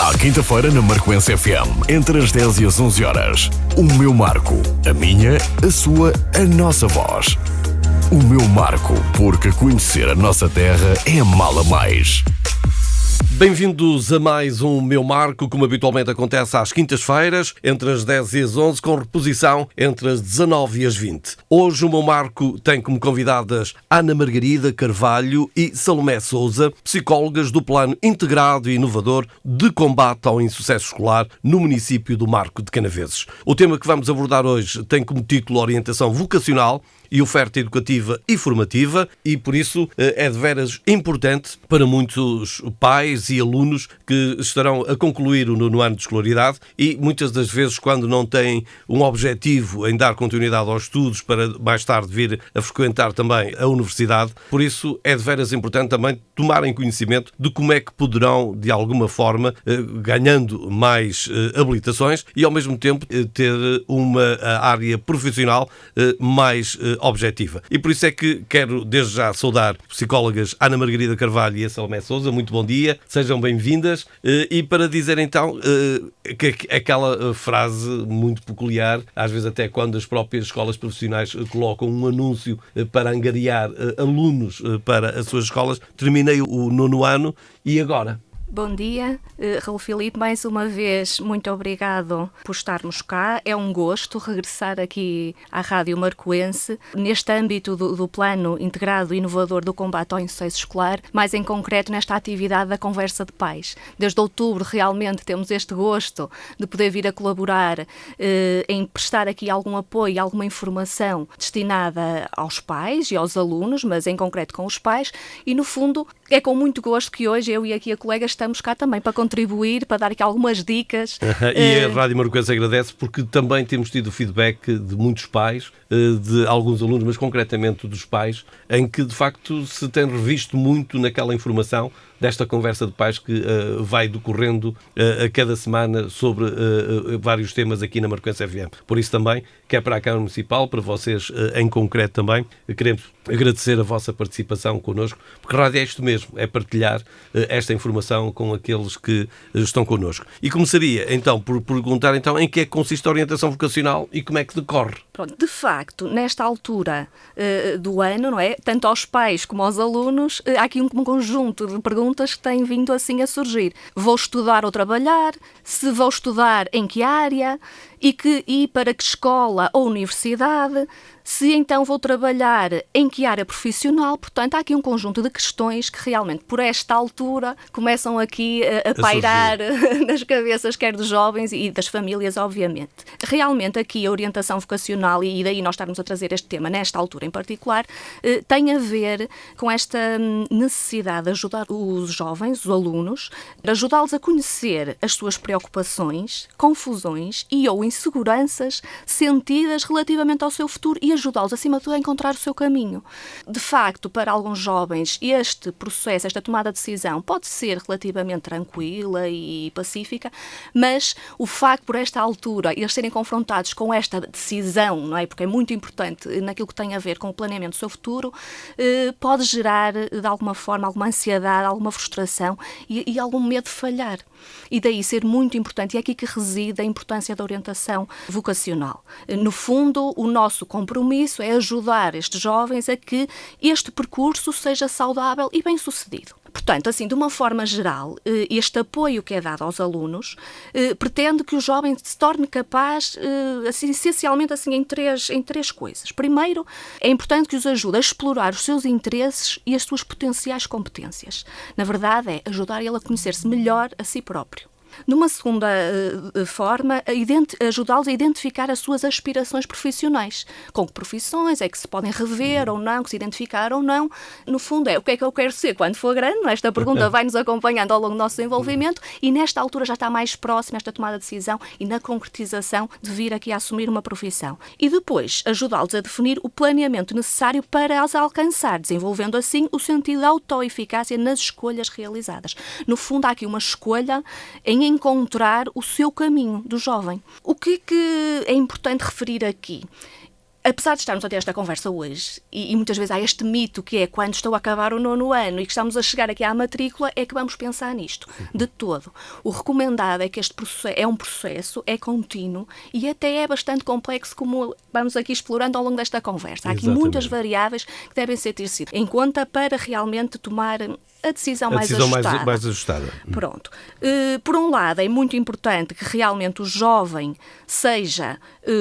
À quinta-feira na Marcoense FM, entre as 10 e as 11 horas. O meu Marco, a minha, a sua, a nossa voz. O meu Marco, porque conhecer a nossa terra é amá-la mais. Bem-vindos a mais um Meu Marco, como habitualmente acontece às quintas-feiras, entre as 10 e as 11, com reposição entre as 19 e as 20. Hoje o Meu Marco tem como convidadas Ana Margarida Carvalho e Salomé Sousa, psicólogas do Plano Integrado e Inovador de Combate ao Insucesso Escolar no município do Marco de Canaveses. O tema que vamos abordar hoje tem como título Orientação Vocacional e Oferta Educativa e Formativa, e por isso é de veras importante para muitos pais e alunos que estarão a concluir o 9º ano de escolaridade e muitas das vezes, quando não têm um objetivo em dar continuidade aos estudos para mais tarde vir a frequentar também a universidade, por isso é de veras importante também tomarem conhecimento de como é que poderão, de alguma forma, ganhando mais habilitações e ao mesmo tempo ter uma área profissional mais objetiva. E por isso é que quero desde já saudar psicólogas Ana Margarida Carvalho e a Salomé Sousa. Muito bom dia, sejam bem-vindas. E para dizer então que aquela frase muito peculiar, às vezes até quando as próprias escolas profissionais colocam um anúncio para angariar alunos para as suas escolas, terminei o 9º ano e agora? Bom dia, Raul Filipe, mais uma vez muito obrigado por estarmos cá. É um gosto regressar aqui à Rádio Marcoense, neste âmbito do Plano Integrado e Inovador do Combate ao Insucesso Escolar, mais em concreto nesta atividade da Conversa de Pais. Desde outubro realmente temos este gosto de poder vir a colaborar em prestar aqui algum apoio, alguma informação destinada aos pais e aos alunos, mas em concreto com os pais, e no fundo é com muito gosto que hoje eu e aqui a colega estamos cá também para contribuir, para dar aqui algumas dicas. E a Rádio Marcoense agradece porque também temos tido feedback de muitos pais, de alguns alunos, mas concretamente dos pais, em que de facto se tem revisto muito naquela informação desta conversa de pais que vai decorrendo a cada semana sobre vários temas aqui na Marcoense FM. Por isso também, quer para a Câmara Municipal, para vocês em concreto também, queremos agradecer a vossa participação connosco, porque a rádio é isto mesmo, é partilhar esta informação com aqueles que estão connosco. E começaria então por perguntar então em que é que consiste a orientação vocacional e como é que decorre? Pronto, de facto, nesta altura do ano, não é? Tanto aos pais como aos alunos, há aqui um conjunto de perguntas que têm vindo assim a surgir. Vou estudar ou trabalhar? Se vou estudar, em que área? E para que escola ou universidade? Se então vou trabalhar, em que área profissional? Portanto, há aqui um conjunto de questões que realmente, por esta altura, começam aqui a pairar nas cabeças, quer dos jovens e das famílias, obviamente. Realmente aqui a orientação vocacional, e daí nós estarmos a trazer este tema nesta altura em particular, tem a ver com esta necessidade de ajudar os jovens, os alunos, ajudá-los a conhecer as suas preocupações, confusões e ou inseguranças sentidas relativamente ao seu futuro e ajudá-los, acima de tudo, a encontrar o seu caminho. De facto, para alguns jovens, este processo, esta tomada de decisão pode ser relativamente tranquila e pacífica, mas o facto, por esta altura, eles serem confrontados com esta decisão, não é? Porque é muito importante naquilo que tem a ver com o planeamento do seu futuro, pode gerar, de alguma forma, alguma ansiedade, alguma frustração e algum medo de falhar. E daí ser muito importante, e é aqui que reside a importância da orientação vocacional. No fundo, o nosso compromisso é ajudar estes jovens a que este percurso seja saudável e bem-sucedido. Portanto, assim, de uma forma geral, este apoio que é dado aos alunos pretende que o jovem se torne capaz, assim, essencialmente, assim, em três coisas. Primeiro, é importante que os ajude a explorar os seus interesses e as suas potenciais competências. Na verdade, é ajudar ele a conhecer-se melhor a si próprio. Numa segunda forma, ajudá-los a identificar as suas aspirações profissionais. Com que profissões é que se podem rever ou não, que se identificar ou não. No fundo é o que é que eu quero ser quando for grande. Esta pergunta vai-nos acompanhando ao longo do nosso desenvolvimento e nesta altura já está mais próxima esta tomada de decisão e na concretização de vir aqui a assumir uma profissão. E depois ajudá-los a definir o planeamento necessário para as alcançar, desenvolvendo assim o sentido de autoeficácia nas escolhas realizadas. No fundo há aqui uma escolha em encontrar o seu caminho do jovem. O que é importante referir aqui? apesar de estarmos a ter esta conversa hoje, e muitas vezes há este mito que é quando estou a acabar o 9º ano e que estamos a chegar aqui à matrícula, é que vamos pensar nisto. De todo. O recomendado é que este processo é um processo, é contínuo e até é bastante complexo, como vamos aqui explorando ao longo desta conversa. Há aqui muitas variáveis que devem ser tidas em conta para realmente tomar a decisão mais ajustada. Pronto. Por um lado, é muito importante que realmente o jovem seja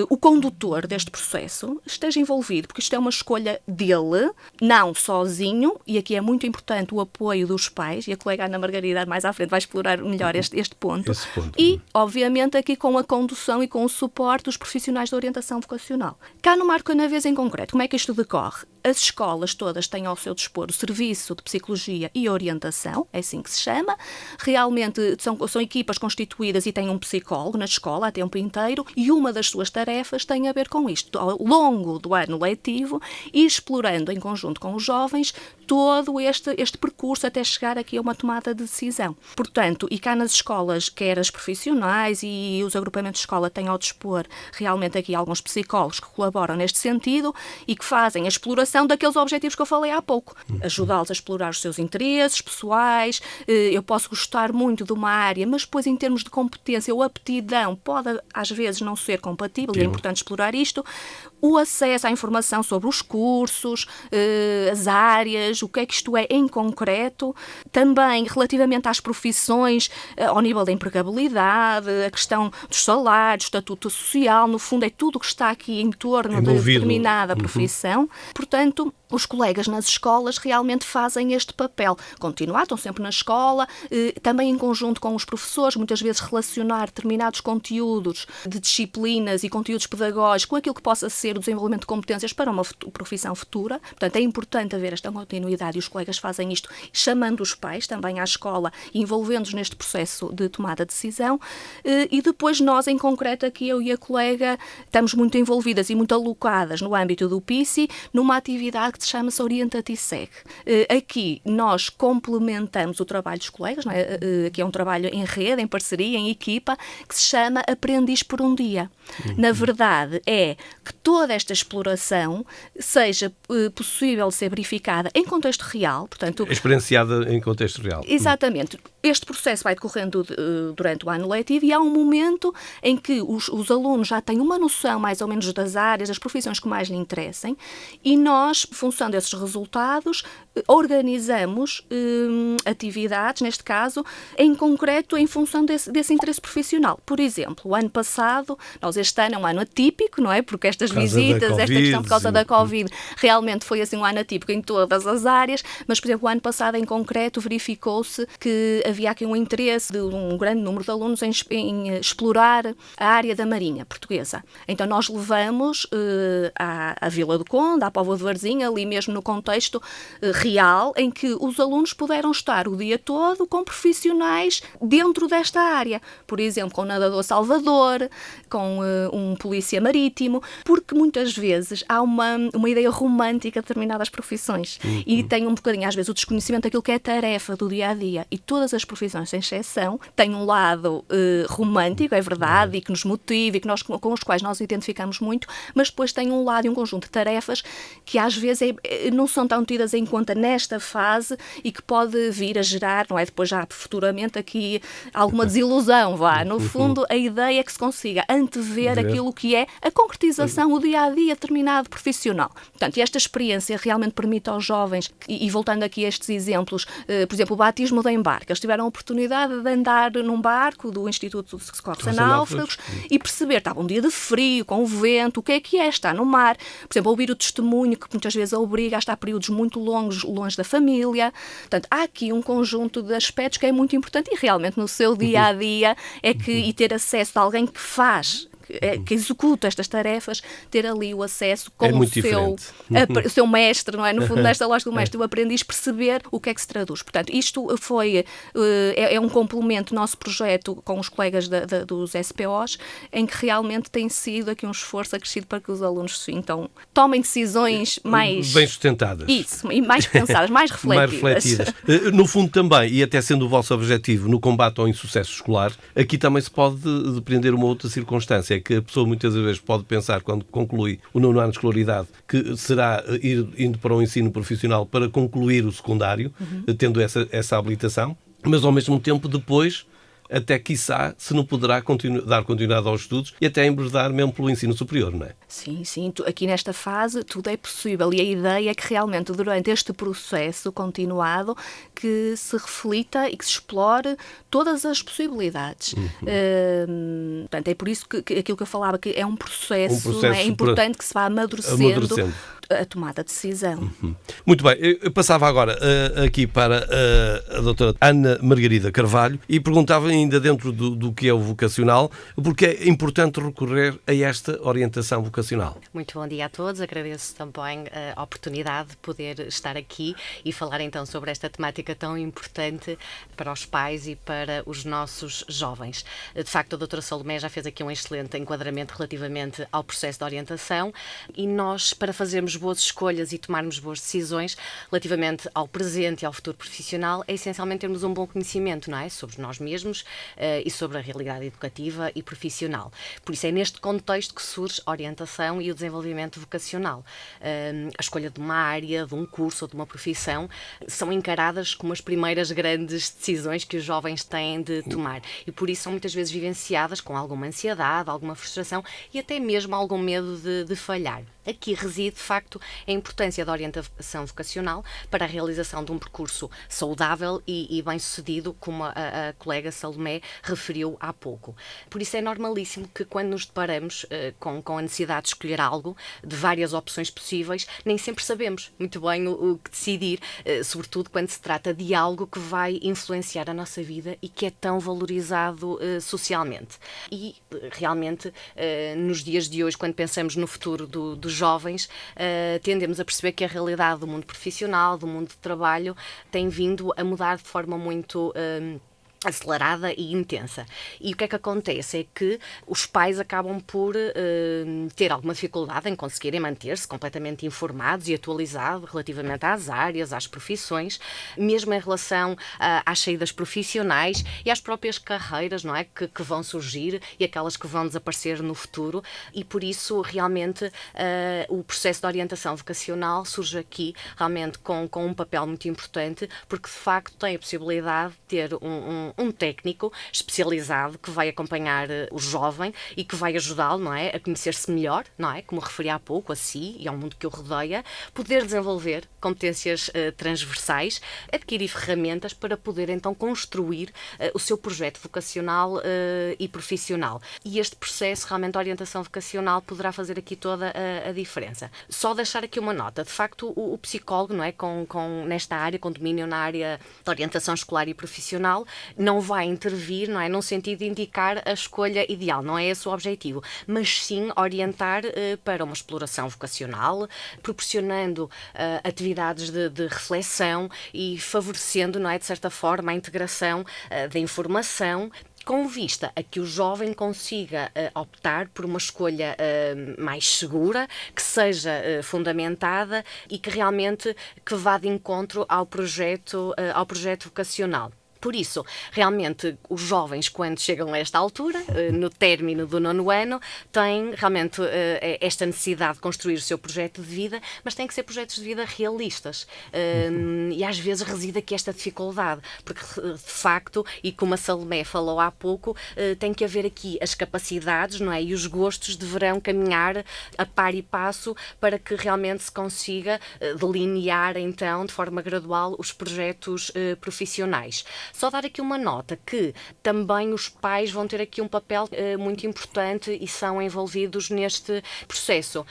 o condutor deste processo, esteja envolvido, porque isto é uma escolha dele, não sozinho, e aqui é muito importante o apoio dos pais, e a colega Ana Margarida mais à frente vai explorar melhor este ponto. E, obviamente, aqui com a condução e com o suporte dos profissionais de orientação vocacional. Cá no Marco Canavês em concreto, como é que isto decorre? As escolas todas têm ao seu dispor o serviço de psicologia e orientação, é assim que se chama. Realmente são equipas constituídas e têm um psicólogo na escola a tempo inteiro, e uma das suas tarefas tem a ver com isto, ao longo do ano letivo, e explorando em conjunto com os jovens todo este percurso até chegar aqui a uma tomada de decisão. Portanto, e cá nas escolas, quer as profissionais e os agrupamentos de escola têm ao dispor realmente aqui alguns psicólogos que colaboram neste sentido e que fazem a exploração daqueles objetivos que eu falei há pouco. Ajudá-los a explorar os seus interesses pessoais. Eu posso gostar muito de uma área, mas depois em termos de competência ou aptidão pode às vezes não ser compatível, e é importante explorar isto. O acesso à informação sobre os cursos, as áreas, o que é que isto é em concreto, também relativamente às profissões, ao nível da empregabilidade, a questão dos salários, estatuto social, no fundo é tudo o que está aqui em torno de determinada profissão. Portanto, os colegas nas escolas realmente fazem este papel. Estão sempre na escola, também em conjunto com os professores, muitas vezes relacionar determinados conteúdos de disciplinas e conteúdos pedagógicos com aquilo que possa ser o desenvolvimento de competências para uma profissão futura. Portanto, é importante haver esta continuidade e os colegas fazem isto chamando os pais também à escola, envolvendo-os neste processo de tomada de decisão. E depois nós, em concreto, aqui eu e a colega, estamos muito envolvidas e muito alocadas no âmbito do PICI, numa atividade que chama-se Orienta-te e Segue. Aqui nós complementamos o trabalho dos colegas, não é? Aqui é um trabalho em rede, em parceria, em equipa, que se chama Aprendiz por um Dia. Na verdade, é que toda esta exploração seja possível de ser verificada em contexto real, portanto... Experienciada em contexto real. Exatamente. Este processo vai decorrendo durante o ano letivo e há um momento em que os alunos já têm uma noção mais ou menos das áreas, das profissões que mais lhe interessem, e nós, em função desses resultados, organizamos atividades, neste caso, em concreto, em função desse interesse profissional. Por exemplo, o ano passado, este ano é um ano atípico, não é? Porque estas visitas, esta questão por causa da Covid, realmente foi assim um ano atípico em todas as áreas, mas, por exemplo, o ano passado, em concreto, verificou-se que havia aqui um interesse de um grande número de alunos em explorar a área da Marinha Portuguesa. Então, nós levamos à Vila do Conde, à Póvoa de Varzim, ali mesmo no contexto real, em que os alunos puderam estar o dia todo com profissionais dentro desta área. Por exemplo, com um nadador salvador, com um polícia marítimo, porque muitas vezes há uma ideia romântica de determinadas profissões e tem um bocadinho, às vezes, o desconhecimento daquilo que é a tarefa do dia-a-dia. E todas as profissões, sem exceção, têm um lado romântico, é verdade, e que nos motiva e que com os quais nós identificamos muito, mas depois tem um lado e um conjunto de tarefas que às vezes não são tão tidas em conta nesta fase e que pode vir a gerar, não é? Depois já futuramente aqui alguma desilusão, vá. No fundo, a ideia é que se consiga antever aquilo que é a concretização, o dia-a-dia determinado profissional. Portanto, esta experiência realmente permite aos jovens, e voltando aqui a estes exemplos, por exemplo, o batismo de embarque. Eles tiveram a oportunidade de andar num barco do Instituto de Socorros a Náufragos e perceber, estava um dia de frio, com o vento, o que é estar no mar. Por exemplo, ouvir o testemunho, que muitas vezes obriga a estar períodos muito longos, longe da família. Portanto, há aqui um conjunto de aspectos que é muito importante e realmente no seu dia-a-dia e ter acesso a alguém que faz, que executa estas tarefas, ter ali o acesso com o seu mestre, não é? No fundo, nesta lógica do mestre, o aprendiz, perceber o que é que se traduz. Portanto, isto é um complemento do nosso projeto com os colegas dos SPOs, em que realmente tem sido aqui um esforço acrescido para que os alunos tomem decisões mais... bem sustentadas. Isso, e mais pensadas, mais refletidas. No fundo também, e até sendo o vosso objetivo no combate ao insucesso escolar, aqui também se pode depreender uma outra circunstância. é que a pessoa muitas vezes pode pensar, quando conclui o 9º ano de escolaridade, que será indo para o ensino profissional para concluir o secundário, tendo essa habilitação, mas ao mesmo tempo depois, até quiçá, se não poderá dar continuidade aos estudos e até embredar mesmo pelo ensino superior, não é? Sim, sim. Aqui nesta fase tudo é possível e a ideia é que realmente durante este processo continuado que se reflita e que se explore todas as possibilidades. Portanto, é por isso que aquilo que eu falava, que é um processo não é importante que se vá amadurecendo a tomada de decisão. Muito bem, eu passava agora aqui para a doutora Ana Margarida Carvalho e perguntava ainda dentro do que é o vocacional, porque é importante recorrer a esta orientação vocacional. Muito bom dia a todos, agradeço também a oportunidade de poder estar aqui e falar então sobre esta temática tão importante para os pais e para os nossos jovens. De facto, a doutora Salomé já fez aqui um excelente enquadramento relativamente ao processo de orientação e nós, para fazermos boas escolhas e tomarmos boas decisões relativamente ao presente e ao futuro profissional, é essencialmente termos um bom conhecimento, não é? Sobre nós mesmos e sobre a realidade educativa e profissional. Por isso é neste contexto que surge a orientação e o desenvolvimento vocacional. A escolha de uma área, de um curso ou de uma profissão são encaradas como as primeiras grandes decisões que os jovens têm de tomar e por isso são muitas vezes vivenciadas com alguma ansiedade, alguma frustração e até mesmo algum medo de falhar. Aqui reside, de facto, a importância da orientação vocacional para a realização de um percurso saudável e bem-sucedido, como a colega Salomé referiu há pouco. Por isso é normalíssimo que quando nos deparamos com a necessidade de escolher algo, de várias opções possíveis, nem sempre sabemos muito bem o que decidir, sobretudo quando se trata de algo que vai influenciar a nossa vida e que é tão valorizado socialmente. E, realmente, nos dias de hoje, quando pensamos no futuro dos jovens, tendemos a perceber que a realidade do mundo profissional, do mundo de trabalho, tem vindo a mudar de forma muito acelerada e intensa. E o que é que acontece? É que os pais acabam por ter alguma dificuldade em conseguirem manter-se completamente informados e atualizados relativamente às áreas, às profissões, mesmo em relação às saídas profissionais e às próprias carreiras, não é? Que vão surgir e aquelas que vão desaparecer no futuro. E por isso, realmente, o processo de orientação vocacional surge aqui realmente com um papel muito importante, porque de facto tem a possibilidade de ter um técnico especializado que vai acompanhar o jovem e que vai ajudá-lo, não é, a conhecer-se melhor, não é, como referi há pouco, a si e ao mundo que o rodeia, poder desenvolver competências transversais, adquirir ferramentas para poder então construir o seu projeto vocacional e profissional. E este processo, realmente, a orientação vocacional poderá fazer aqui toda a diferença. Só deixar aqui uma nota, de facto, o psicólogo, não é, nesta área, com domínio na área de orientação escolar e profissional, não vai intervir, não é, num sentido de indicar a escolha ideal, não é esse o objetivo, mas sim orientar para uma exploração vocacional, proporcionando atividades de reflexão e favorecendo, não é, de certa forma, a integração da informação, com vista a que o jovem consiga optar por uma escolha mais segura, que seja fundamentada e que realmente que vá de encontro ao projeto vocacional. Por isso, realmente, os jovens, quando chegam a esta altura, no término do 9º ano, têm realmente esta necessidade de construir o seu projeto de vida, mas têm que ser projetos de vida realistas. E às vezes reside aqui esta dificuldade, porque de facto, e como a Salomé falou há pouco, tem que haver aqui as capacidades, não é? E os gostos deverão caminhar a par e passo para que realmente se consiga delinear, então, de forma gradual, os projetos profissionais. Só dar aqui uma nota que também os pais vão ter aqui um papel muito importante e são envolvidos neste processo.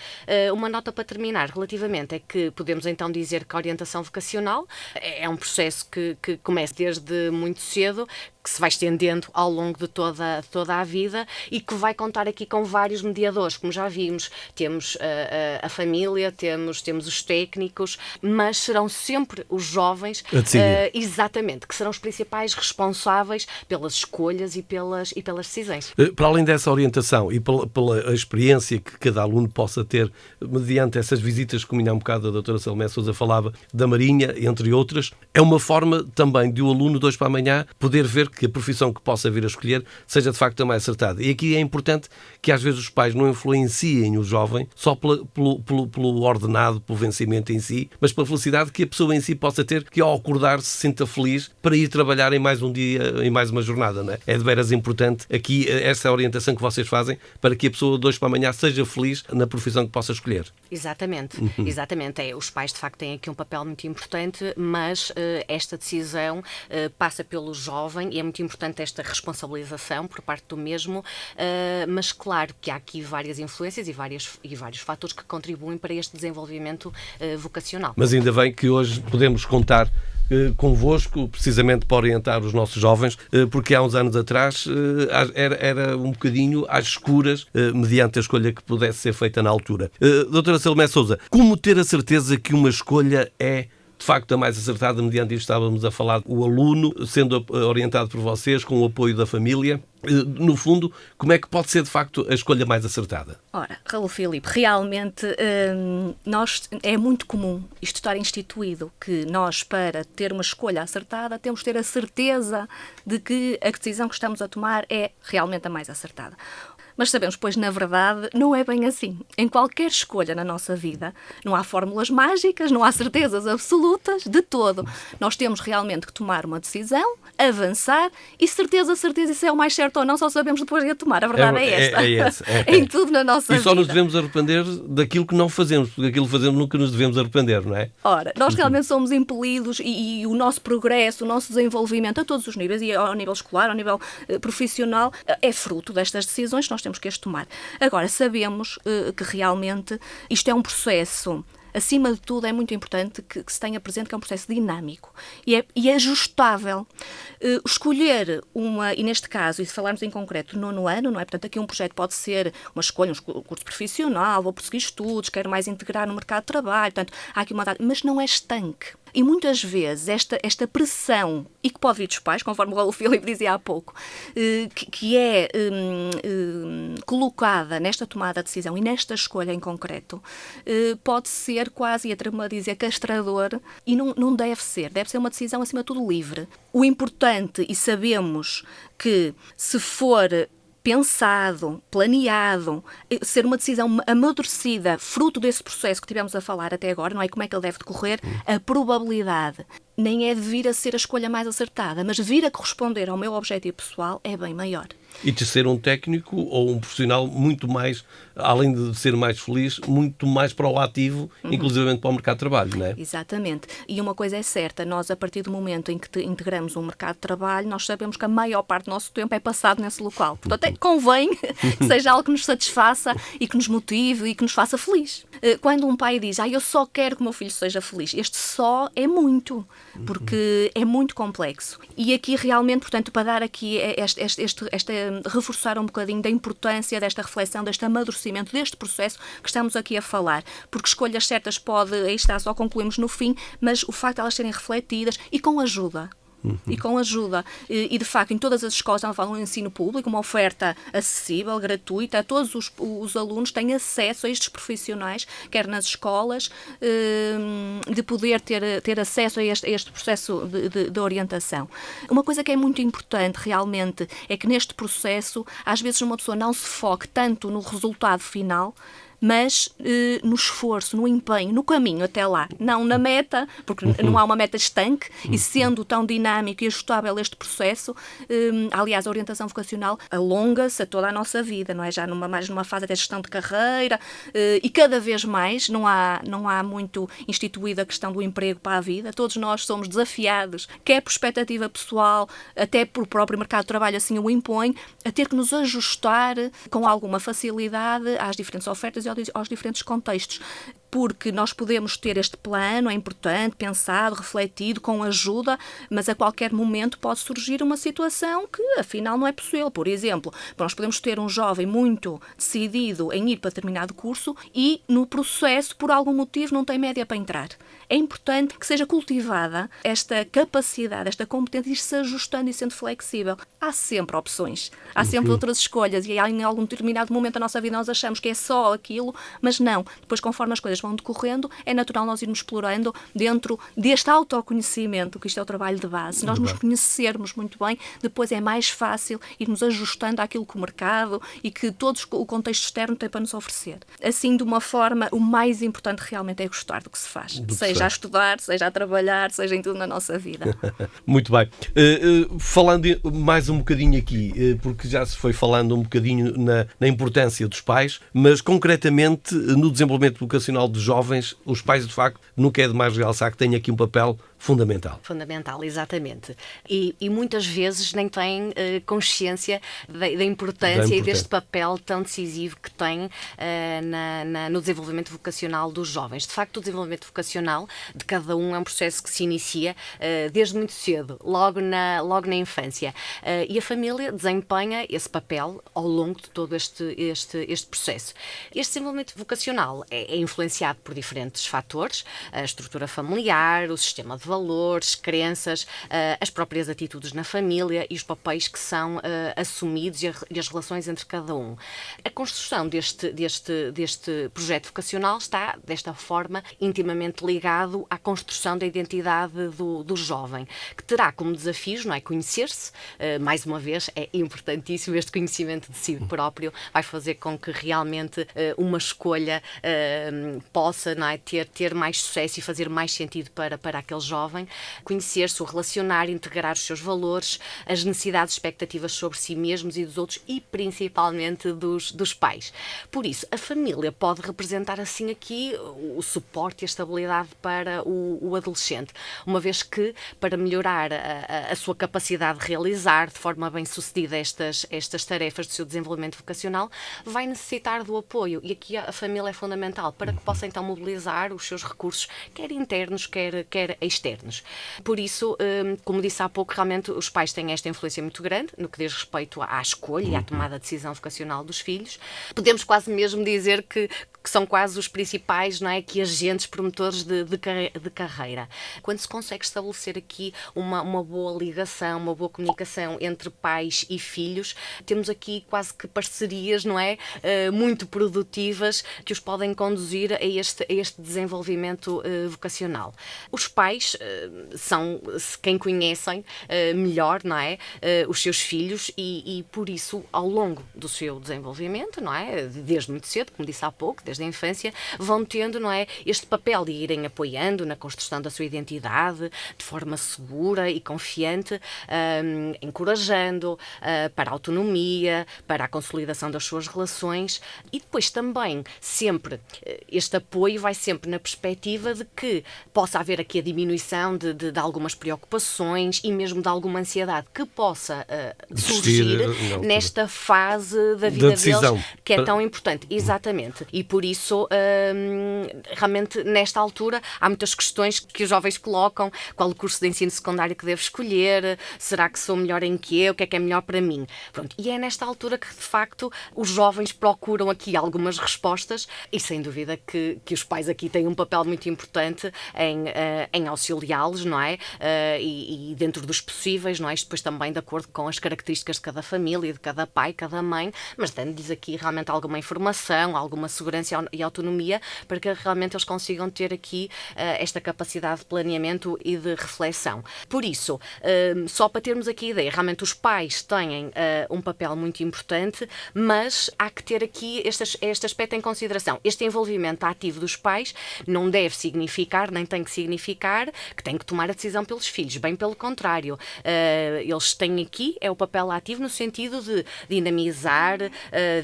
Uma nota para terminar relativamente é que podemos então dizer que a orientação vocacional é um processo que começa desde muito cedo, que se vai estendendo ao longo de toda a vida e que vai contar aqui com vários mediadores, como já vimos. Temos a família, temos os técnicos, mas serão sempre os jovens, exatamente, que serão os principais responsáveis pelas escolhas e pelas decisões. Para além dessa orientação e pela experiência que cada aluno possa ter mediante essas visitas, como há um bocado a doutora Salomé Sousa falava, da Marinha, entre outras, é uma forma também de o aluno de hoje para amanhã poder ver que a profissão que possa vir a escolher seja de facto a mais acertada. E aqui é importante que às vezes os pais não influenciem o jovem só pelo ordenado, pelo vencimento em si, mas pela felicidade que a pessoa em si possa ter, que ao acordar se sinta feliz para ir trabalhar em mais um dia, em mais uma jornada. Não é? É de veras importante aqui essa orientação que vocês fazem para que a pessoa de hoje para amanhã seja feliz na profissão que possa escolher. Exatamente, exatamente. Os pais de facto têm aqui um papel muito importante, mas esta decisão passa pelo jovem e é muito importante esta responsabilização por parte do mesmo, mas claro que há aqui várias influências e vários fatores que contribuem para este desenvolvimento vocacional. Mas ainda bem que hoje podemos contar convosco, precisamente para orientar os nossos jovens, porque há uns anos atrás era um bocadinho às escuras, mediante a escolha que pudesse ser feita na altura. Doutora Salomé Sousa, como ter a certeza que uma escolha é de facto a mais acertada, mediante isto estávamos a falar, o aluno sendo orientado por vocês, com o apoio da família? No fundo, como é que pode ser de facto a escolha mais acertada? Ora, Raul Filipe, realmente é muito comum isto estar instituído, que nós, para ter uma escolha acertada, temos de ter a certeza de que a decisão que estamos a tomar é realmente a mais acertada. Mas sabemos, pois, na verdade, não é bem assim. Em qualquer escolha na nossa vida, não há fórmulas mágicas, não há certezas absolutas de todo. Nós temos realmente que tomar uma decisão, avançar e certeza se é o mais certo ou não, só sabemos depois de a tomar. A verdade é esta. Em tudo na nossa vida. E só nos devemos arrepender daquilo que não fazemos, porque aquilo que fazemos nunca nos devemos arrepender, não é? Ora, nós realmente somos impelidos e o nosso progresso, o nosso desenvolvimento a todos os níveis, e ao nível escolar, ao nível profissional, é fruto destas decisões que nós temos que as tomar. Agora, sabemos que realmente isto é um processo. Acima de tudo, é muito importante que se tenha presente que é um processo dinâmico e ajustável. Escolher e neste caso, e se falarmos em concreto, nono ano, não é? Portanto, aqui um projeto pode ser uma escolha, um curso profissional, vou prosseguir estudos, quero mais integrar no mercado de trabalho, portanto, há aqui uma data, mas não é estanque. E muitas vezes esta pressão, e que pode vir dos pais, conforme o Raul Filipe dizia há pouco, que é colocada nesta tomada de decisão e nesta escolha em concreto, pode ser quase, atrevo-me a dizer, castrador, e não deve ser uma decisão acima de tudo livre. O importante, e sabemos que se for pensado, planeado, ser uma decisão amadurecida, fruto desse processo que tivemos a falar até agora, não é? Como é que ele deve decorrer, a probabilidade nem é de vir a ser a escolha mais acertada, mas vir a corresponder ao meu objetivo pessoal é bem maior. E de ser um técnico ou um profissional muito mais, além de ser mais feliz, muito mais proativo, inclusivamente para o mercado de trabalho, não é? Exatamente. E uma coisa é certa, nós a partir do momento em que integramos um mercado de trabalho, nós sabemos que a maior parte do nosso tempo é passado nesse local. Portanto, convém que seja algo que nos satisfaça e que nos motive e que nos faça feliz. Quando um pai diz, eu só quero que o meu filho seja feliz, este só é muito, porque é muito complexo. E aqui realmente, portanto, para dar aqui reforçar um bocadinho da importância desta reflexão, deste amadurecimento, deste processo que estamos aqui a falar, porque escolhas certas aí está, só concluímos no fim, mas o facto de elas serem refletidas e com ajuda. E de facto em todas as escolas, estamos a falar no ensino público, uma oferta acessível, gratuita, todos os alunos têm acesso a estes profissionais, quer nas escolas, de poder ter acesso a este processo de orientação. Uma coisa que é muito importante realmente é que neste processo às vezes uma pessoa não se foque tanto no resultado final, mas no esforço, no empenho, no caminho até lá. Não na meta, porque não há uma meta estanque, e sendo tão dinâmico e ajustável este processo, aliás, a orientação vocacional alonga-se a toda a nossa vida, não é? Já mais numa fase de gestão de carreira, e cada vez mais não há muito instituída a questão do emprego para a vida. Todos nós somos desafiados, quer por expectativa pessoal, até por o próprio mercado de trabalho assim o impõe, a ter que nos ajustar com alguma facilidade às diferentes ofertas e aos diferentes contextos. Porque nós podemos ter este plano, é importante, pensado, refletido, com ajuda, mas a qualquer momento pode surgir uma situação que afinal não é possível. Por exemplo, nós podemos ter um jovem muito decidido em ir para determinado curso e no processo, por algum motivo, não tem média para entrar. É importante que seja cultivada esta capacidade, esta competência de ir-se ajustando e sendo flexível. Há sempre opções, há sempre outras escolhas e em algum determinado momento da nossa vida nós achamos que é só aquilo, mas não. Depois, conforme as coisas vão decorrendo, é natural nós irmos explorando dentro deste autoconhecimento, que isto é o trabalho de base. Se nós nos conhecermos muito bem, depois é mais fácil irmos ajustando àquilo que o mercado e que todo o contexto externo tem para nos oferecer. Assim, de uma forma, o mais importante realmente é gostar do que se faz. Seja a estudar, seja a trabalhar, seja em tudo na nossa vida. Muito bem. Falando mais um bocadinho aqui, porque já se foi falando um bocadinho na importância dos pais, mas concretamente no desenvolvimento vocacional dos jovens, os pais, de facto, nunca é demais realçar que têm aqui um papel fundamental. Fundamental, exatamente. E muitas vezes nem têm consciência da importância e deste papel tão decisivo que tem no desenvolvimento vocacional dos jovens. De facto, o desenvolvimento vocacional de cada um é um processo que se inicia desde muito cedo, logo na infância. E a família desempenha esse papel ao longo de todo este processo. Este desenvolvimento vocacional é influenciado por diferentes fatores: a estrutura familiar, o sistema de valores, crenças, as próprias atitudes na família e os papéis que são assumidos e as relações entre cada um. A construção deste projeto vocacional está, desta forma, intimamente ligado à construção da identidade do jovem, que terá como desafios, não é, conhecer-se. Mais uma vez, é importantíssimo este conhecimento de si próprio, vai fazer com que realmente uma escolha possa, não é, ter mais sucesso e fazer mais sentido para aquele jovem. Conhecer-se, o relacionar, integrar os seus valores, as necessidades e expectativas sobre si mesmos e dos outros e principalmente dos pais. Por isso, a família pode representar assim aqui o suporte e a estabilidade para o adolescente, uma vez que, para melhorar a sua capacidade de realizar de forma bem-sucedida estas tarefas do seu desenvolvimento vocacional, vai necessitar do apoio, e aqui a família é fundamental para que possa então mobilizar os seus recursos, quer internos, quer externos. Por isso, como disse há pouco, realmente os pais têm esta influência muito grande no que diz respeito à escolha e à tomada de decisão vocacional dos filhos. Podemos quase mesmo dizer que são quase os principais, não é, que agentes promotores de carreira. Quando se consegue estabelecer aqui uma boa ligação, uma boa comunicação entre pais e filhos, temos aqui quase que parcerias, não é, muito produtivas que os podem conduzir a este desenvolvimento vocacional. Os pais são quem conhecem melhor, não é, os seus filhos e por isso, ao longo do seu desenvolvimento, não é, desde muito cedo, como disse há pouco, desde a infância, vão tendo, não é, este papel de irem apoiando na construção da sua identidade de forma segura e confiante, encorajando para a autonomia, para a consolidação das suas relações e depois também sempre este apoio vai sempre na perspectiva de que possa haver aqui a diminuição de algumas preocupações e mesmo de alguma ansiedade que possa surgir nesta fase da vida deles que é tão importante. Exatamente. E por isso, realmente, nesta altura, há muitas questões que os jovens colocam: qual o curso de ensino secundário que devo escolher? Será que sou melhor em quê? O que é melhor para mim? Pronto. E é nesta altura que, de facto, os jovens procuram aqui algumas respostas e, sem dúvida, que os pais aqui têm um papel muito importante em auxiliá-los, não é? E dentro dos possíveis, não é? Isto depois também de acordo com as características de cada família, de cada pai, cada mãe, mas dando-lhes aqui realmente alguma informação, alguma segurança e autonomia para que realmente eles consigam ter aqui esta capacidade de planeamento e de reflexão. Por isso, só para termos aqui a ideia, realmente os pais têm um papel muito importante, mas há que ter aqui este aspecto em consideração. Este envolvimento ativo dos pais não deve significar, nem tem que significar, que têm que tomar a decisão pelos filhos, bem pelo contrário. Eles têm aqui, é o papel ativo no sentido de dinamizar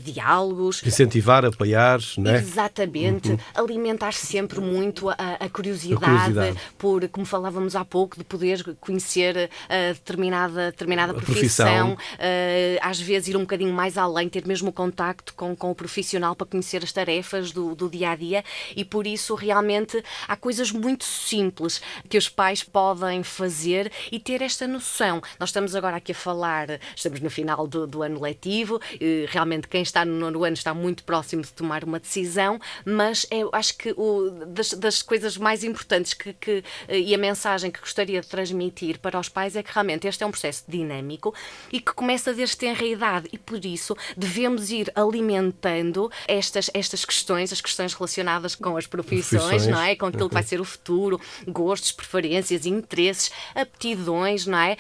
diálogos. Incentivar, apoiar, não é? Exatamente. Alimentar sempre muito a curiosidade por, como falávamos há pouco, de poder conhecer determinada profissão. Às vezes ir um bocadinho mais além, ter mesmo o contacto com o profissional para conhecer as tarefas do dia-a-dia e por isso realmente há coisas muito simples que os pais podem fazer e ter esta noção. Nós estamos agora aqui a falar, estamos no final do ano letivo, realmente quem está no nono ano está muito próximo de tomar uma decisão. decisão, mas eu acho que das coisas mais importantes e a mensagem que gostaria de transmitir para os pais é que realmente este é um processo dinâmico e que começa desde tenra idade, e por isso devemos ir alimentando estas questões, as questões relacionadas com as profissões, não é? Com aquilo que vai ser o futuro, gostos, preferências, interesses, aptidões, não é?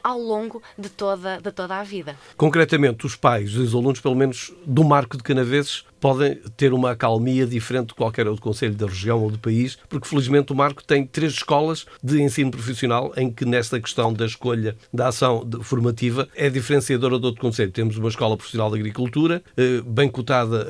Ao longo de toda a vida. Concretamente, os pais e os alunos, pelo menos do Marco de Canaveses, podem ter uma acalmia diferente de qualquer outro concelho da região ou do país, porque felizmente o Marco tem 3 escolas de ensino profissional em que nesta questão da escolha da ação formativa é diferenciadora do outro concelho. Temos uma escola profissional de agricultura, bem cotada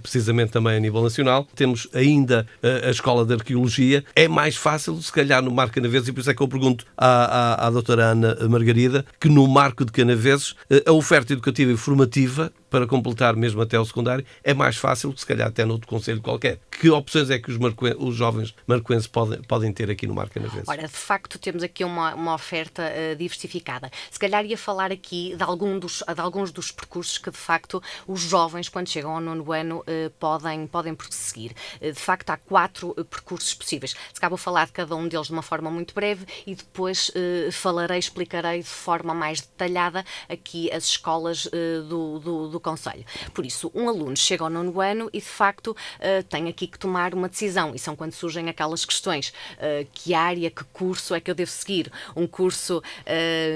precisamente também a nível nacional. Temos ainda a escola de arqueologia. É mais fácil, se calhar, no Marco de Canaveses, e por isso é que eu pergunto à doutora Ana Margarida, que no Marco de Canaveses a oferta educativa e formativa, para completar mesmo até o secundário, é mais fácil que se calhar até noutro concelho qualquer. Que opções é que os jovens marcoenses podem ter aqui no Marco de Canaveses? Ora, de facto temos aqui uma oferta diversificada. Se calhar ia falar aqui de alguns dos percursos que de facto os jovens, quando chegam ao 9º ano, podem prosseguir. De facto há 4 percursos possíveis. Se calhar vou falar de cada um deles de uma forma muito breve e depois explicarei de forma mais detalhada aqui as escolas do concelho. Por isso, um aluno chega ao 9º ano e de facto tem aqui que tomar uma decisão, e são quando surgem aquelas questões: que área, que curso é que eu devo seguir? Um curso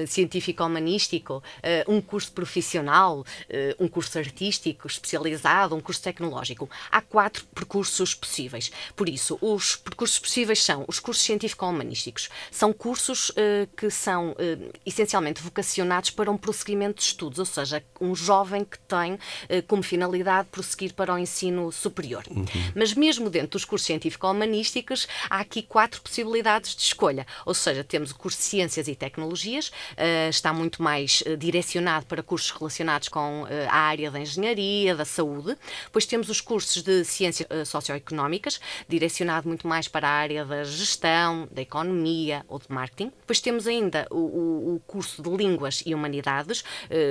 científico-humanístico, um curso profissional, um curso artístico especializado, um curso tecnológico. Há 4 percursos possíveis. Por isso, os percursos possíveis são os cursos científico-humanísticos. São cursos que são essencialmente vocacionados para um prosseguimento de estudos, ou seja, um jovem que tem como finalidade prosseguir para o ensino superior. Mas mesmo dentro dos cursos científico-humanísticos, há aqui 4 possibilidades de escolha. Ou seja, temos o curso de Ciências e Tecnologias, está muito mais direcionado para cursos relacionados com a área da engenharia, da saúde. Depois temos os cursos de Ciências Socioeconómicas, direcionado muito mais para a área da gestão, da economia ou de marketing. Depois temos ainda o curso de Línguas e Humanidades,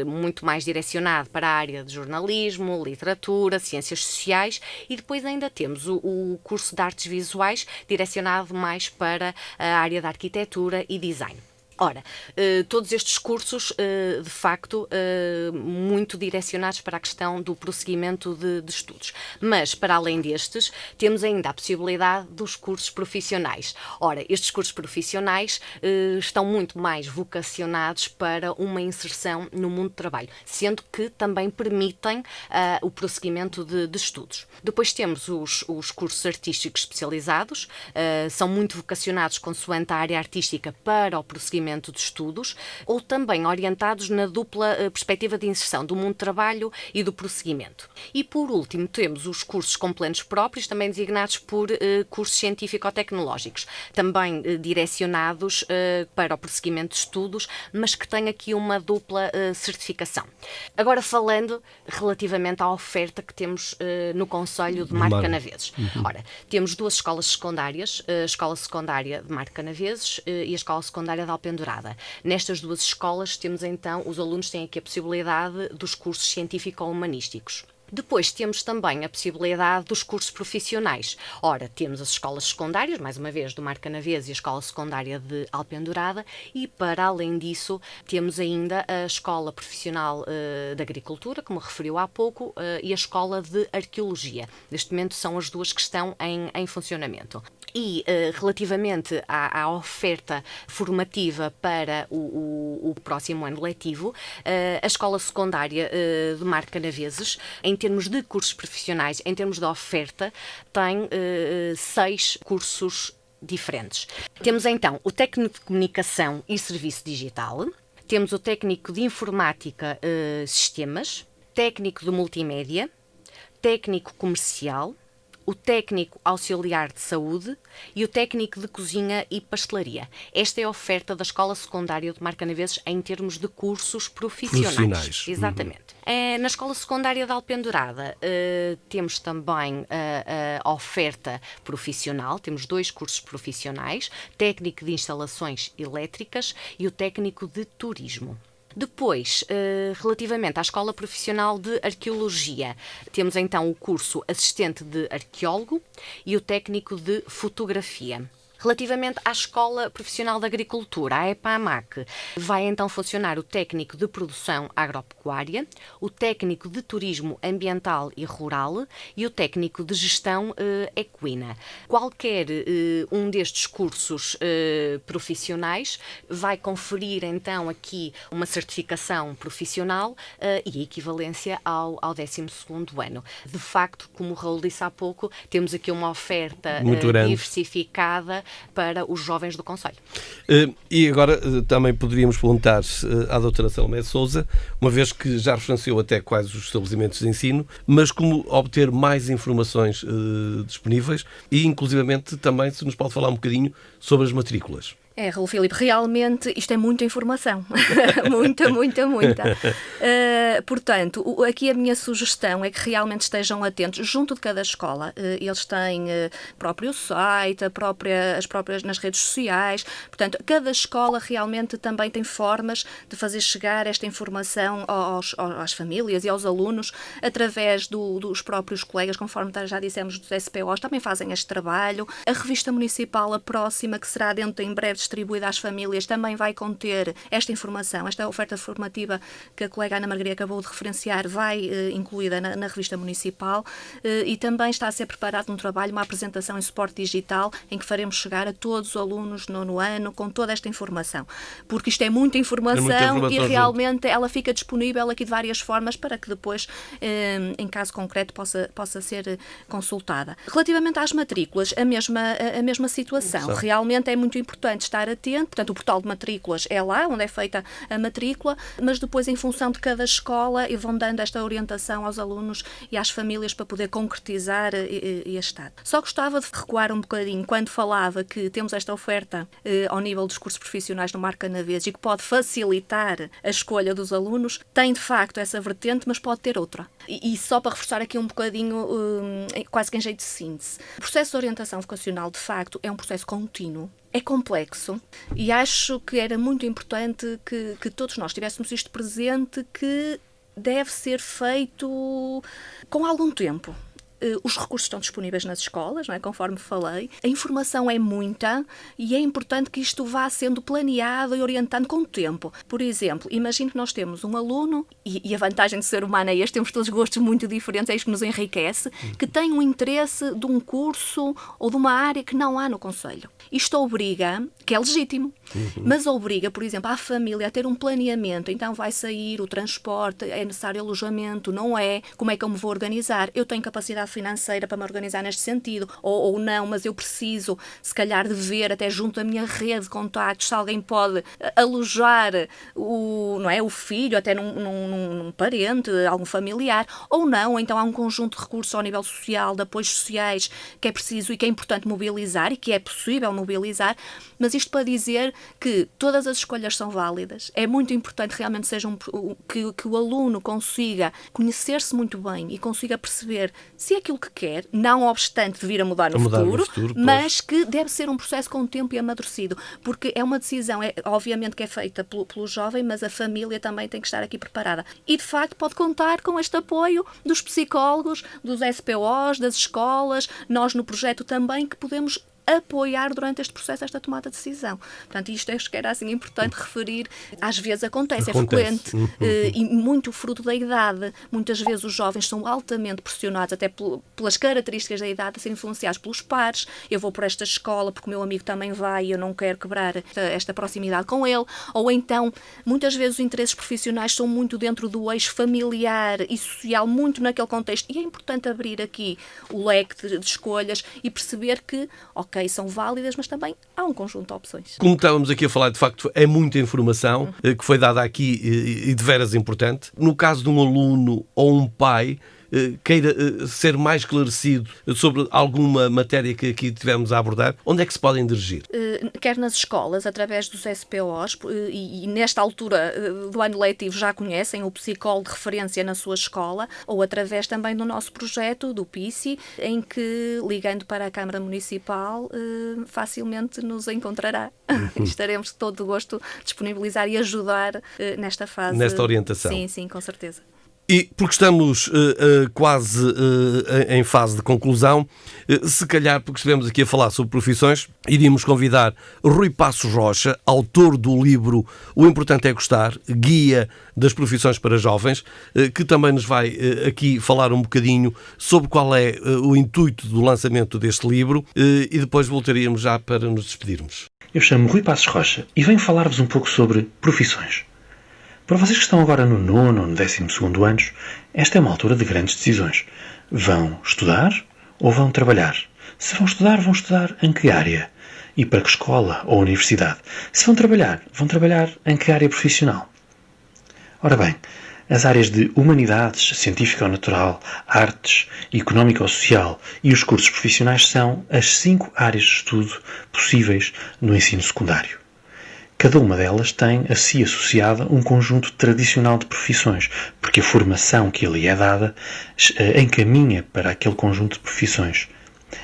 muito mais direcionado para a área de jornalismo, literatura, ciências sociais, e depois ainda temos o curso de Artes Visuais, direcionado mais para a área da arquitetura e design. Ora, todos estes cursos, de facto, muito direcionados para a questão do prosseguimento de estudos. Mas, para além destes, temos ainda a possibilidade dos cursos profissionais. Ora, estes cursos profissionais estão muito mais vocacionados para uma inserção no mundo do trabalho, sendo que também permitem o prosseguimento de estudos. Depois temos os cursos artísticos especializados, são muito vocacionados consoante a área artística para o prosseguimento de estudos, ou também orientados na dupla perspectiva de inserção do mundo do trabalho e do prosseguimento. E por último temos os cursos com planos próprios, também designados por cursos científico-tecnológicos, também direcionados para o prosseguimento de estudos, mas que têm aqui uma dupla certificação. Agora falando relativamente à oferta que temos no concelho de Marco de Canaveses. Ora, temos 2 escolas secundárias, a Escola Secundária de Marco de Canaveses e a Escola Secundária de Alpendurada. Nestas 2 escolas temos então, os alunos têm aqui a possibilidade dos cursos científico-humanísticos. Depois temos também a possibilidade dos cursos profissionais. Ora, temos as escolas secundárias, mais uma vez, do Marco de Canaveses e a Escola Secundária de Alpendurada, e para além disso temos ainda a Escola Profissional de Agricultura, como referiu há pouco, e a Escola de Arqueologia. Neste momento são as 2 que estão em funcionamento. E relativamente à oferta formativa para o próximo ano letivo, a Escola Secundária de Marco de Canaveses, em termos de cursos profissionais, em termos de oferta, tem 6 cursos diferentes. Temos então o técnico de comunicação e serviço digital, temos o técnico de informática sistemas, técnico de multimédia, técnico comercial, o técnico auxiliar de saúde e o técnico de cozinha e pastelaria. Esta é a oferta da Escola Secundária de Marco de Canaveses em termos de cursos profissionais. Exatamente. Na Escola Secundária de Alpendurada temos também a oferta profissional, temos 2 cursos profissionais, técnico de instalações elétricas e o técnico de turismo. Depois, relativamente à Escola Profissional de Arqueologia, temos então o curso Assistente de Arqueólogo e o técnico de Fotografia. Relativamente à Escola Profissional de Agricultura, a EPAMAC, vai então funcionar o técnico de produção agropecuária, o técnico de turismo ambiental e rural e o técnico de gestão equina. Qualquer um destes cursos profissionais vai conferir então aqui uma certificação profissional e a equivalência ao 12º ano. De facto, como o Raul disse há pouco, temos aqui uma oferta diversificada para os jovens do concelho. E agora também poderíamos perguntar à doutora Salomé Sousa, uma vez que já referenciou até quais os estabelecimentos de ensino, mas como obter mais informações disponíveis e inclusivamente também se nos pode falar um bocadinho sobre as matrículas. Raul Filipe, realmente isto é muita informação. muita. Portanto, aqui a minha sugestão é que realmente estejam atentos junto de cada escola. Eles têm próprio site, as próprias nas redes sociais. Portanto, cada escola realmente também tem formas de fazer chegar esta informação às famílias e aos alunos através dos próprios colegas, conforme já dissemos, dos SPOs, também fazem este trabalho. A revista municipal, a próxima, que será dentro em breve distribuída às famílias, também vai conter esta informação, esta oferta formativa que a colega Ana Margarida acabou de referenciar, vai incluída na revista municipal e também está a ser preparado um trabalho, uma apresentação em suporte digital, em que faremos chegar a todos os alunos no nono ano com toda esta informação, porque isto é muita informação e realmente ela fica disponível aqui de várias formas para que depois, em caso concreto, possa ser consultada. Relativamente às matrículas, a mesma situação. Realmente é muito importante estar atento, portanto o portal de matrículas é lá onde é feita a matrícula, mas depois em função de cada escola vão dando esta orientação aos alunos e às famílias para poder concretizar este dado. Só gostava de recuar um bocadinho quando falava que temos esta oferta ao nível dos cursos profissionais no Marco Canaveses e que pode facilitar a escolha dos alunos, tem de facto essa vertente, mas pode ter outra. E só para reforçar aqui um bocadinho, quase que em jeito de síntese, o processo de orientação vocacional de facto é um processo contínuo. É complexo e acho que era muito importante que todos nós tivéssemos isto presente, que deve ser feito com algum tempo. Os recursos estão disponíveis nas escolas, não é? Conforme falei. A informação é muita e é importante que isto vá sendo planeado e orientando com o tempo. Por exemplo, imagino que nós temos um aluno, e a vantagem de ser humano é este, temos todos gostos muito diferentes, é isto que nos enriquece, que tem um interesse de um curso ou de uma área que não há no concelho. Isto obriga, que é legítimo, mas obriga, por exemplo, a família a ter um planeamento. Então vai sair o transporte, é necessário alojamento, não é? Como é que eu me vou organizar? Eu tenho capacidade financeira para me organizar neste sentido, ou não, mas eu preciso, se calhar, de ver até junto da minha rede de contactos se alguém pode alojar o filho, até num parente, algum familiar, ou não, ou então há um conjunto de recursos ao nível social, de apoios sociais, que é preciso e que é importante mobilizar e que é possível mobilizar, mas isto para dizer que todas as escolhas são válidas. É muito importante realmente que o aluno consiga conhecer-se muito bem e consiga perceber se é aquilo que quer, não obstante de vir a mudar no futuro, mas que deve ser um processo com tempo e amadurecido, porque é uma decisão, obviamente que é feita pelo jovem, mas a família também tem que estar aqui preparada. E, de facto, pode contar com este apoio dos psicólogos, dos SPOs, das escolas, nós no projeto também, que podemos apoiar durante este processo, esta tomada de decisão. Portanto, isto acho que era assim importante referir. Às vezes acontece. É frequente e muito fruto da idade. Muitas vezes os jovens são altamente pressionados, até pelas características da idade, a serem influenciados pelos pares. Eu vou por esta escola porque o meu amigo também vai e eu não quero quebrar esta proximidade com ele. Ou então, muitas vezes os interesses profissionais são muito dentro do eixo familiar e social, muito naquele contexto. E é importante abrir aqui o leque de escolhas e perceber que, ok, são válidas, mas também há um conjunto de opções. Como estávamos aqui a falar, de facto, é muita informação que foi dada aqui e de veras importante. No caso de um aluno ou um pai queira ser mais esclarecido sobre alguma matéria que aqui tivemos a abordar, onde é que se podem dirigir? Quer nas escolas, através dos SPOs, e nesta altura do ano letivo já conhecem o psicólogo de referência na sua escola, ou através também do nosso projeto, do PICI, em que, ligando para a Câmara Municipal, facilmente nos encontrará. Estaremos de todo o gosto de disponibilizar e ajudar nesta fase. Nesta orientação. Sim, com certeza. E porque estamos quase em fase de conclusão, se calhar porque estivemos aqui a falar sobre profissões, iríamos convidar Rui Passos Rocha, autor do livro O Importante é Gostar, Guia das Profissões para Jovens, que também nos vai aqui falar um bocadinho sobre qual é o intuito do lançamento deste livro, e depois voltaríamos já para nos despedirmos. Eu chamo-me Rui Passos Rocha e venho falar-vos um pouco sobre profissões. Para vocês que estão agora no 9º ou no 12º anos, esta é uma altura de grandes decisões. Vão estudar ou vão trabalhar? Se vão estudar em que área? E para que escola ou universidade? Se vão trabalhar em que área profissional? Ora bem, as áreas de humanidades, científica ou natural, artes, económica ou social e os cursos profissionais são as 5 áreas de estudo possíveis no ensino secundário. Cada uma delas tem a si associada um conjunto tradicional de profissões, porque a formação que ali é dada encaminha para aquele conjunto de profissões.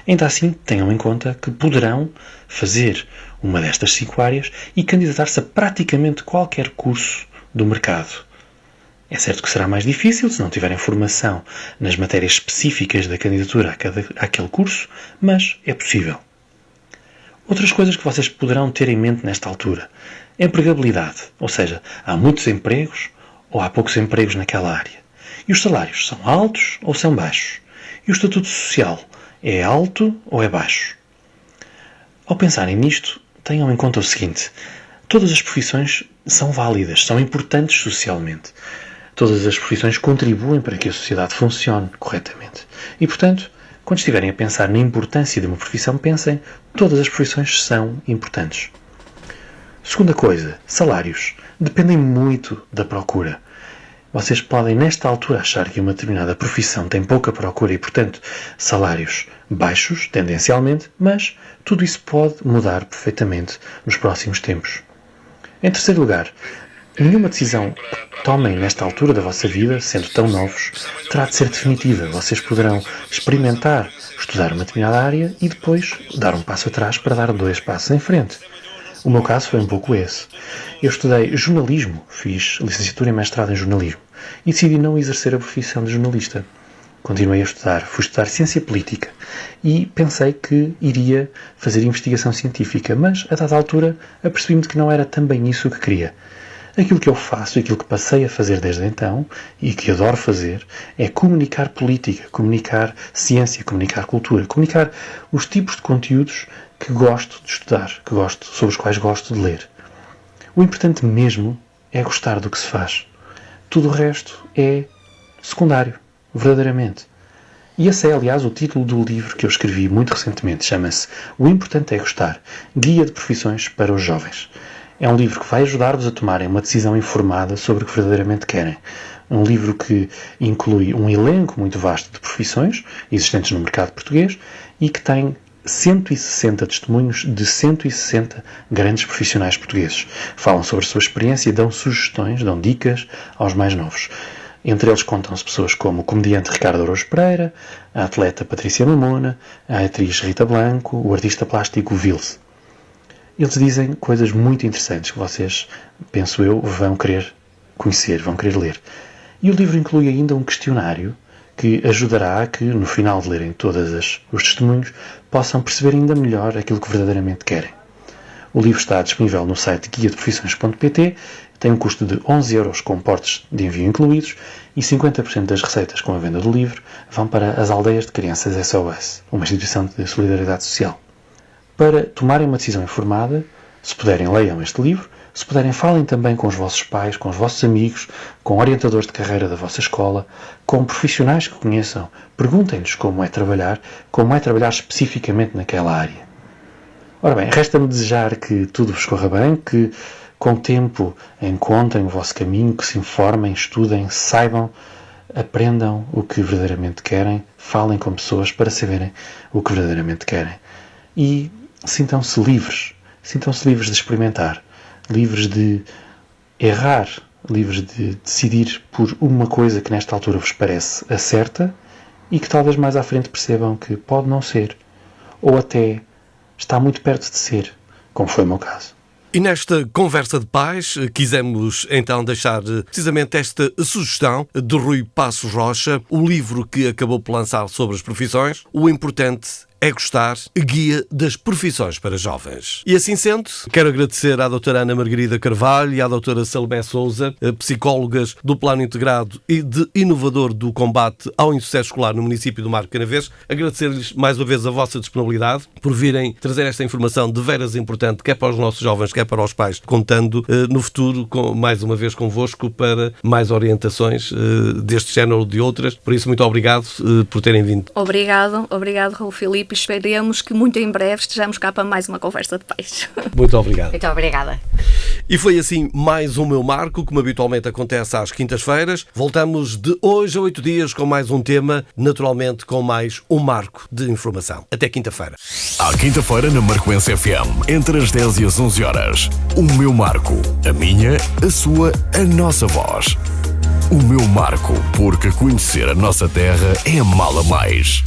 Ainda assim, tenham em conta que poderão fazer uma destas 5 áreas e candidatar-se a praticamente qualquer curso do mercado. É certo que será mais difícil se não tiverem formação nas matérias específicas da candidatura àquele curso, mas é possível. Outras coisas que vocês poderão ter em mente nesta altura. Empregabilidade, ou seja, há muitos empregos ou há poucos empregos naquela área. E os salários são altos ou são baixos? E o estatuto social é alto ou é baixo? Ao pensarem nisto, tenham em conta o seguinte: todas as profissões são válidas, são importantes socialmente. Todas as profissões contribuem para que a sociedade funcione corretamente. E, portanto, quando estiverem a pensar na importância de uma profissão, pensem, todas as profissões são importantes. Segunda coisa, salários. Dependem muito da procura. Vocês podem, nesta altura, achar que uma determinada profissão tem pouca procura e, portanto, salários baixos, tendencialmente, mas tudo isso pode mudar perfeitamente nos próximos tempos. Em terceiro lugar, nenhuma decisão que tomem nesta altura da vossa vida, sendo tão novos, terá de ser definitiva. Vocês poderão experimentar, estudar uma determinada área e depois dar um passo atrás para dar 2 passos em frente. O meu caso foi um pouco esse. Eu estudei jornalismo, fiz licenciatura e mestrado em jornalismo e decidi não exercer a profissão de jornalista. Continuei a estudar, fui estudar ciência política e pensei que iria fazer investigação científica, mas a dada altura apercebi-me de que não era também isso que queria. Aquilo que eu faço, aquilo que passei a fazer desde então e que adoro fazer é comunicar política, comunicar ciência, comunicar cultura, comunicar os tipos de conteúdos que gosto de estudar, sobre os quais gosto de ler. O importante mesmo é gostar do que se faz. Tudo o resto é secundário, verdadeiramente. E esse é, aliás, o título do livro que eu escrevi muito recentemente. Chama-se O Importante é Gostar, Guia de Profissões para os Jovens. É um livro que vai ajudar-vos a tomarem uma decisão informada sobre o que verdadeiramente querem. Um livro que inclui um elenco muito vasto de profissões existentes no mercado português e que tem 160 testemunhos de 160 grandes profissionais portugueses. Falam sobre a sua experiência e dão sugestões, dão dicas aos mais novos. Entre eles contam-se pessoas como o comediante Ricardo Araújo Pereira, a atleta Patrícia Mamona, a atriz Rita Blanco, o artista plástico Vilse. Eles dizem coisas muito interessantes que vocês, penso eu, vão querer conhecer, vão querer ler. E o livro inclui ainda um questionário que ajudará a que, no final de lerem todos os testemunhos, possam perceber ainda melhor aquilo que verdadeiramente querem. O livro está disponível no site guiadeprofissões.pt, tem um custo de 11€ com portos de envio incluídos e 50% das receitas com a venda do livro vão para as Aldeias de Crianças SOS, uma instituição de solidariedade social. Para tomarem uma decisão informada, se puderem, leiam este livro. Se puderem, falem também com os vossos pais, com os vossos amigos, com orientadores de carreira da vossa escola, com profissionais que conheçam. Perguntem-lhes como é trabalhar especificamente naquela área. Ora bem, resta-me desejar que tudo vos corra bem, que com o tempo encontrem o vosso caminho, que se informem, estudem, saibam aprendam o que verdadeiramente querem, falem com pessoas para saberem o que verdadeiramente querem. E sintam-se livres de experimentar, livres de errar, livres de decidir por uma coisa que nesta altura vos parece a certa e que talvez mais à frente percebam que pode não ser, ou até está muito perto de ser, como foi o meu caso. E nesta conversa de pais, quisemos então deixar precisamente esta sugestão de Rui Passos Rocha, o livro que acabou por lançar sobre as profissões, O Importante é Gostar, Guia das Profissões para Jovens. E assim sendo, quero agradecer à doutora Ana Margarida Carvalho e à doutora Salomé Sousa, psicólogas do Plano Integrado e de Inovador do Combate ao Insucesso Escolar no município do Marco Canavês. Agradecer-lhes mais uma vez a vossa disponibilidade por virem trazer esta informação de veras importante, quer para os nossos jovens, quer para os pais, contando no futuro, mais uma vez convosco, para mais orientações deste género ou de outras. Por isso, muito obrigado por terem vindo. Obrigado, Raul Filipe. Esperemos que muito em breve estejamos cá para mais uma conversa de pais. Muito obrigado. Muito obrigada. E foi assim mais um Meu Marco, como habitualmente acontece às quintas-feiras. Voltamos de hoje a 8 dias com mais um tema, naturalmente com mais um marco de informação. Até quinta-feira. À quinta-feira na Marcoense FM, entre as 10 e as 11 horas. O Meu Marco. A minha, a sua, a nossa voz. O Meu Marco, porque conhecer a nossa terra é amá-la mais.